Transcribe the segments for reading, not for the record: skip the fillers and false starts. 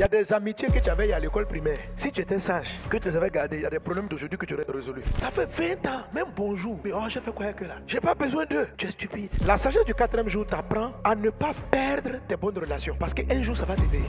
y a des amitiés que tu avais à l'école primaire. Si tu étais sage, que tu les avais gardées, il y a des problèmes d'aujourd'hui que tu aurais résolu. Ça fait 20 ans, même bonjour. Mais oh, j'ai fait quoi avec eux là? J'ai pas besoin d'eux. Tu es stupide. La sagesse du 4e jour t'apprend à ne pas perdre tes bonnes relations. Parce qu'un jour, ça va t'aider.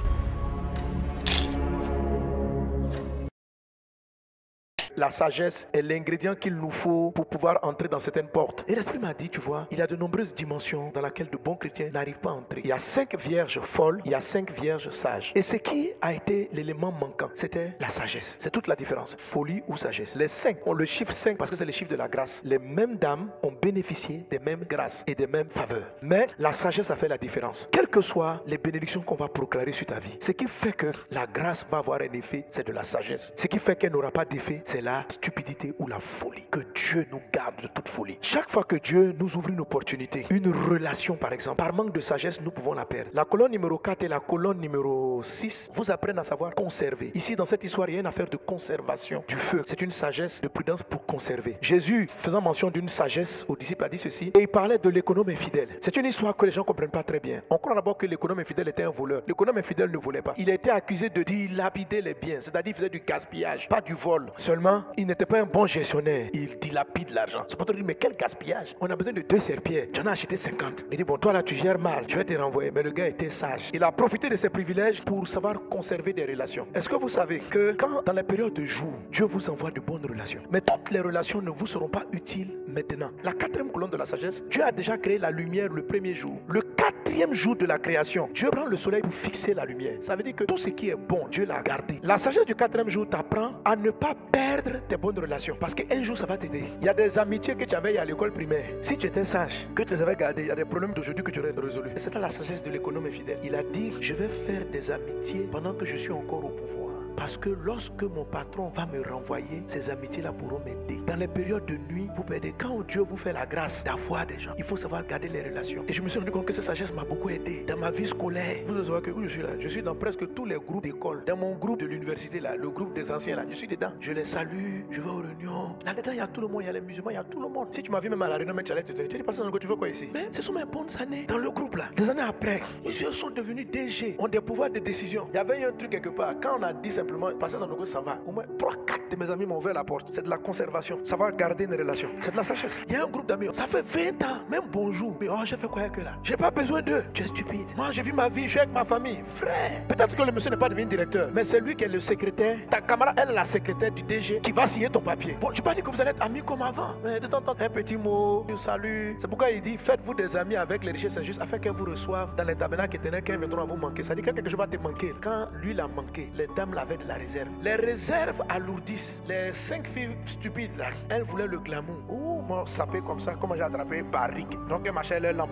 La sagesse est l'ingrédient qu'il nous faut pour pouvoir entrer dans certaines portes. Et l'Esprit m'a dit, tu vois, il y a de nombreuses dimensions dans lesquelles de bons chrétiens n'arrivent pas à entrer. Il y a 5 vierges folles, il y a 5 vierges sages. Et ce qui a été l'élément manquant, c'était la sagesse. C'est toute la différence, folie ou sagesse. Les 5 ont le chiffre 5 parce que c'est le chiffre de la grâce. Les mêmes dames ont bénéficié des mêmes grâces et des mêmes faveurs. Mais la sagesse a fait la différence. Quelles que soient les bénédictions qu'on va proclamer sur ta vie, ce qui fait que la grâce va avoir un effet, c'est de la sagesse. Ce qui fait qu'elle n'aura pas d'effet, c'est la stupidité ou la folie. Que Dieu nous garde de toute folie. Chaque fois que Dieu nous ouvre une opportunité, une relation par exemple, par manque de sagesse, nous pouvons la perdre. La colonne numéro 4 et la colonne numéro 6 vous apprennent à savoir conserver. Ici, dans cette histoire, il y a une affaire de conservation du feu. C'est une sagesse de prudence pour conserver. Jésus, faisant mention d'une sagesse aux disciples, a dit ceci, et il parlait de l'économe infidèle. C'est une histoire que les gens ne comprennent pas très bien. On croit d'abord que l'économe infidèle était un voleur. L'économe infidèle ne volait pas. Il a été accusé de dilapider les biens, c'est-à-dire qu'il faisait du gaspillage, pas du vol. Seulement, il n'était pas un bon gestionnaire. Il dilapide l'argent. C'est pas trop dire, mais quel gaspillage. On a besoin de 2 serpillères. Tu en as acheté 50. Il dit, bon, toi là, tu gères mal. Je vais te renvoyer. Mais le gars était sage. Il a profité de ses privilèges pour savoir conserver des relations. Est-ce que vous savez que quand, dans la période de jour, Dieu vous envoie de bonnes relations, mais toutes les relations ne vous seront pas utiles maintenant. La 4e colonne de la sagesse, Dieu a déjà créé la lumière le 1er jour. Le 4e jour de la création, Dieu prend le soleil pour fixer la lumière. Ça veut dire que tout ce qui est bon, Dieu l'a gardé. La sagesse du 4e jour t'apprend à ne pas perdre tes bonnes relations. Parce qu'un jour ça va t'aider. Il y a des amitiés que tu avais à l'école primaire. Si tu étais sage, que tu les avais gardées, il y a des problèmes d'aujourd'hui que tu aurais résolu. C'était la sagesse de l'économe infidèle. Il a dit, je vais faire des amitiés pendant que je suis encore au pouvoir. Parce que lorsque mon patron va me renvoyer, ces amitiés-là pourront m'aider. Dans les périodes de nuit, vous perdez. Quand Dieu vous fait la grâce d'avoir des gens, il faut savoir garder les relations. Et je me suis rendu compte que cette sagesse m'a beaucoup aidé. Dans ma vie scolaire, vous devez savoir que où je suis là. Je suis dans presque tous les groupes d'école. Dans mon groupe de l'université, là, le groupe des anciens, là, je suis dedans. Je les salue, je vais aux réunions. Là-dedans, il y a tout le monde, il y a les musulmans, il y a tout le monde. Si tu m'as vu même à la réunion, tu allais te donner. Tu dis, passer tu veux quoi ici? Mais ce sont mes bonnes années. Dans le groupe, là, des années après, ils sont devenus DG, ont des pouvoirs de décision. Il y avait un truc quelque part. Quand on a dit simplement, passer ça va. Au moins 3-4 de mes amis m'ont ouvert la porte. C'est de la conservation. Savoir garder une relation. C'est de la sagesse. Il y a un groupe d'amis. Ça fait 20 ans. Même bonjour. Mais oh, j'ai fait quoi avec eux là? J'ai pas besoin d'eux. Tu es stupide. Moi, j'ai vu ma vie. Je suis avec ma famille. Frère. Peut-être que le monsieur n'est pas devenu directeur. Mais c'est lui qui est le secrétaire. Ta camarade, elle est la secrétaire du DG qui va signer ton papier. Bon, je n'ai pas dit que vous allez être amis comme avant. Mais de temps en temps, un petit mot. Salut. C'est pourquoi il dit faites-vous des amis avec les richesses injustes afin qu'elles vous reçoivent dans les tabernacles éternels quand ils viendront à vous manquer. Ça dit que quelque chose va te manquer. Quand lui l'a manqué, les dames l'avaient de la réserve. Les réserves alourdissent. Les 5 filles stupides là, elles voulaient le glamour. Oh, moi sapé comme ça, comment j'ai attrapé barrique. Donc elles marchaient leur lampe.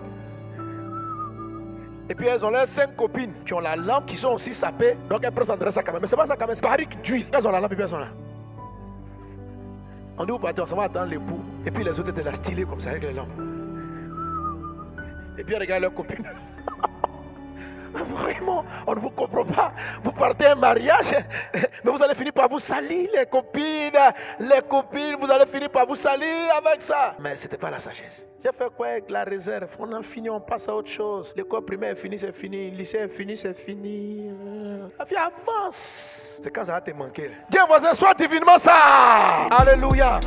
Et puis elles ont leurs 5 copines qui ont la lampe, qui sont aussi sapées. Donc elles prennent ça quand même. Mais c'est pas ça quand même, c'est barrique d'huile. Elles ont la lampe et puis elles sont là. On dit, on s'en va dans l'époux. Et puis les autres étaient là stylés comme ça avec les lampes. Et puis elles regardent leurs copines. Vraiment, on ne vous comprend pas. Vous partez à un mariage, mais vous allez finir par vous salir, les copines. Les copines, vous allez finir par vous salir avec ça. Mais ce n'était pas la sagesse. J'ai fait quoi avec la réserve? On a fini, on passe à autre chose. L'école primaire est finie, c'est fini. Le lycée est fini, c'est fini. La vie avance. C'est quand ça va te manquer. Dieu voisin, soit divinement ça. Alléluia.